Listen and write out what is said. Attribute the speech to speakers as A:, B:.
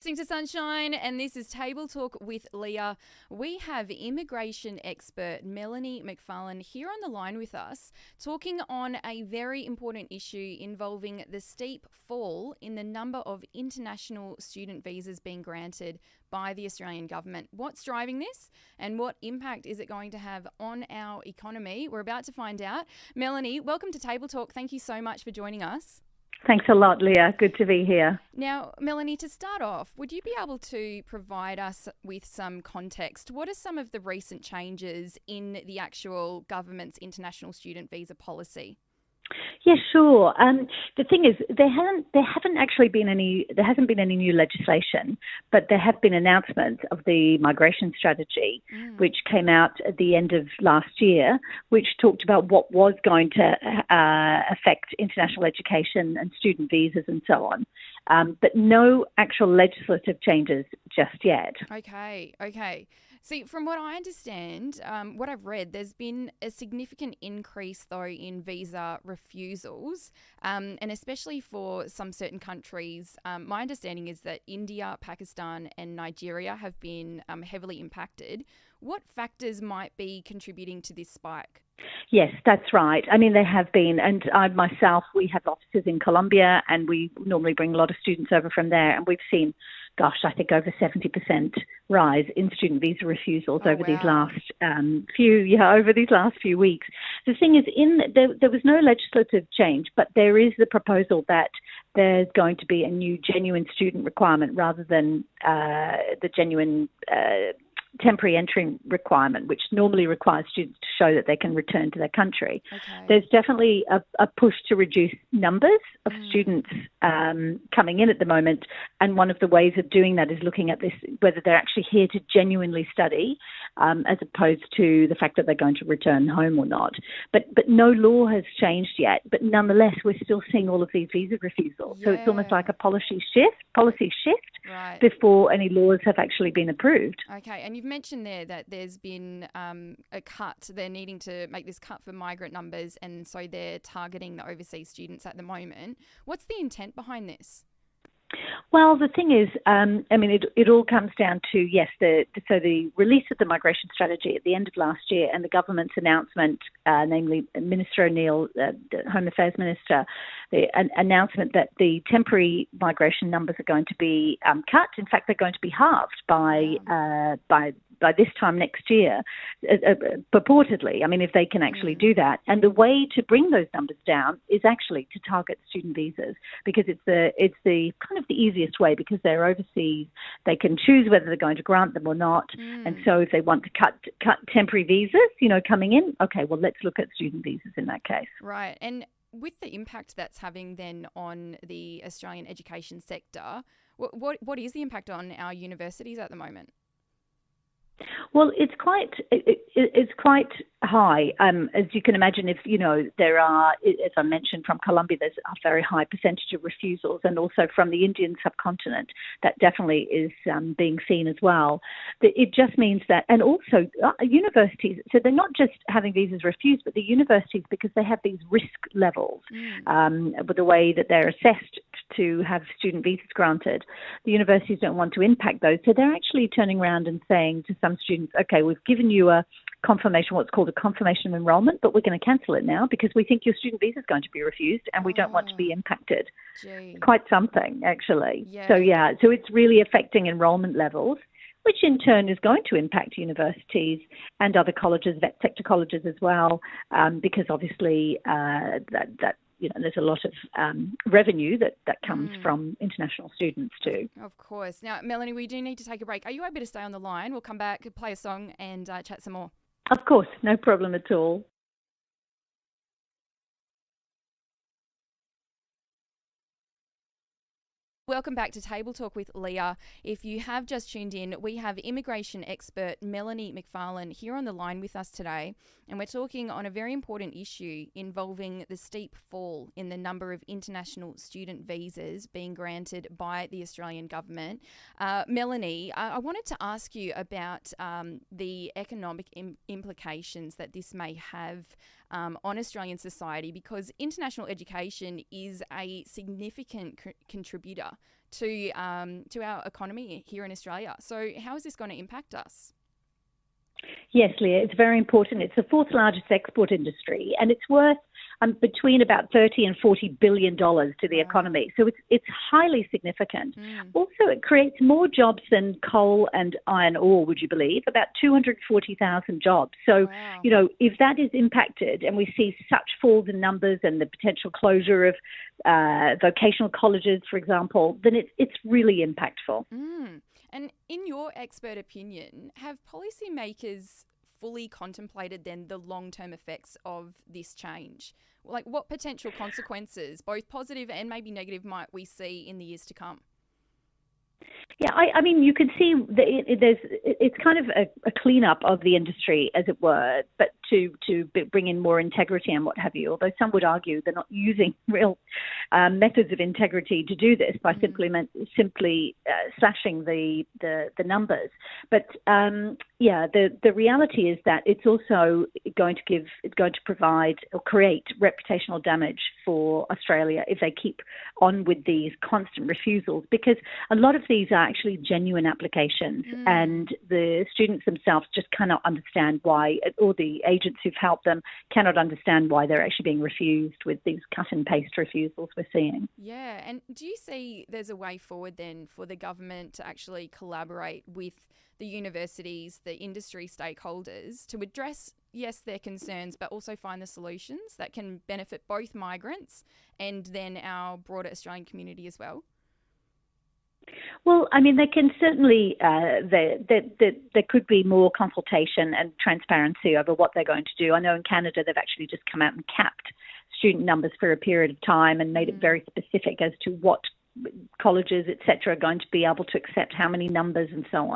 A: Listening to Sunshine, and this is Table Talk with Leah. We have immigration expert Melanie MacFarlane here on the line with us, talking on a very important issue involving the steep fall in the number of international student visas being granted by the Australian government. What's driving this, and what impact is it going to have on our economy? We're about to find out. Melanie, welcome to Table Talk. Thank you so much for joining us.
B: Thanks a lot, Leah. Good to be here.
A: Now, Melanie, to start off, would you be able to provide us with some context? What are some of the recent changes in the actual government's international student visa policy?
B: Yeah, sure. The thing is, there hasn't been any new legislation, but there have been announcements of the migration strategy, which came out at the end of last year, which talked about what was going to affect international education and student visas and so on. But no actual legislative changes just yet.
A: Okay. See, from what I understand, what I've read, there's been a significant increase, though, in visa refusals, and especially for some certain countries. My understanding is that India, Pakistan and Nigeria have been heavily impacted. What factors might be contributing to this spike?
B: Yes, that's right. I mean, there have been, and I myself, we have offices in Colombia, and we normally bring a lot of students over from there, and we've seen, I think over 70% rise in student visa refusals over these last few weeks. The thing is, there was no legislative change, but there is the proposal that there's going to be a new genuine student requirement rather than the genuine temporary entry requirement, which normally requires students to show that they can return to their country.
A: Okay.
B: There's definitely a push to reduce numbers of students coming in at the moment, and one of the ways of doing that is looking at this, whether they're actually here to genuinely study, as opposed to the fact that they're going to return home or not. But no law has changed yet, but nonetheless, we're still seeing all of these visa refusals. Yeah. So it's almost like a policy shift
A: right
B: before any laws have actually been approved.
A: Okay, and you've mentioned there that there's been a cut. They're needing to make this cut for migrant numbers, and so they're targeting the overseas students at the moment. What's the intent behind this?
B: Well, the thing is, it all comes down to, yes, the release of the migration strategy at the end of last year and the government's announcement, namely Minister O'Neill, the Home Affairs Minister, the announcement that the temporary migration numbers are going to be cut. In fact, they're going to be halved by this time next year, purportedly. I mean, if they can actually do that. And the way to bring those numbers down is actually to target student visas, because it's the kind of the easiest way, because they're overseas. They can choose whether they're going to grant them or not. And so if they want to cut temporary visas, coming in, okay, well, let's look at student visas in that case.
A: Right. And with the impact that's having then on the Australian education sector, what is the impact on our universities at the moment?
B: Well, it's quite high. As you can imagine, if there are, as I mentioned, from Colombia, there's a very high percentage of refusals, and also from the Indian subcontinent, that definitely is being seen as well. It just means that, and also universities, so they're not just having visas refused, but the universities, because they have these risk levels with the way that they're assessed to have student visas granted, the universities don't want to impact those. So they're actually turning around and saying to some students, okay, we've given you a confirmation, what's called a confirmation of enrolment, but we're going to cancel it now because we think your student visa is going to be refused and we don't want to be impacted.
A: Gee.
B: Quite something, actually.
A: Yeah.
B: So it's really affecting enrolment levels, which in turn is going to impact universities and other colleges, vet sector colleges as well, because obviously there's a lot of revenue that comes from international students too.
A: Of course. Now, Melanie, we do need to take a break. Are you able to stay on the line? We'll come back, play a song and chat some more.
B: Of course, no problem at all.
A: Welcome back to Table Talk with Leah. If you have just tuned in, we have immigration expert Melanie MacFarlane here on the line with us today, and we're talking on a very important issue involving the steep fall in the number of international student visas being granted by the Australian government. Melanie, I wanted to ask you about the economic implications that this may have on Australian society, because international education is a significant contributor to our economy here in Australia. So how is this going to impact us?
B: Yes, Leah, it's very important. It's the fourth largest export industry, and it's worth between about $30 and $40 billion to the economy. So it's highly significant. Also, it creates more jobs than coal and iron ore, would you believe? About 240,000 jobs. So, if that is impacted and we see such falls in numbers and the potential closure of vocational colleges, for example, then it's really impactful.
A: And in your expert opinion, have policymakers fully contemplated then the long-term effects of this change? Like, what potential consequences, both positive and maybe negative, might we see in the years to come?
B: Yeah, I mean, you can see that it's kind of a cleanup of the industry, as it were, but to bring in more integrity and what have you. Although some would argue they're not using real methods of integrity to do this by simply slashing the numbers. But the reality is that it's also going to provide or create reputational damage for Australia if they keep on with these constant refusals, because a lot of these are actually genuine applications, and the students themselves just cannot understand why, or the agents who've helped them cannot understand why they're actually being refused with these cut and paste refusals we're seeing.
A: Yeah, and do you see there's a way forward then for the government to actually collaborate with the universities, the industry stakeholders, to address, yes, their concerns, but also find the solutions that can benefit both migrants and then our broader Australian community as well?
B: Well, I mean, they can certainly, there could be more consultation and transparency over what they're going to do. I know in Canada they've actually just come out and capped student numbers for a period of time and made it very specific as to what colleges, etc., are going to be able to accept how many numbers and so on.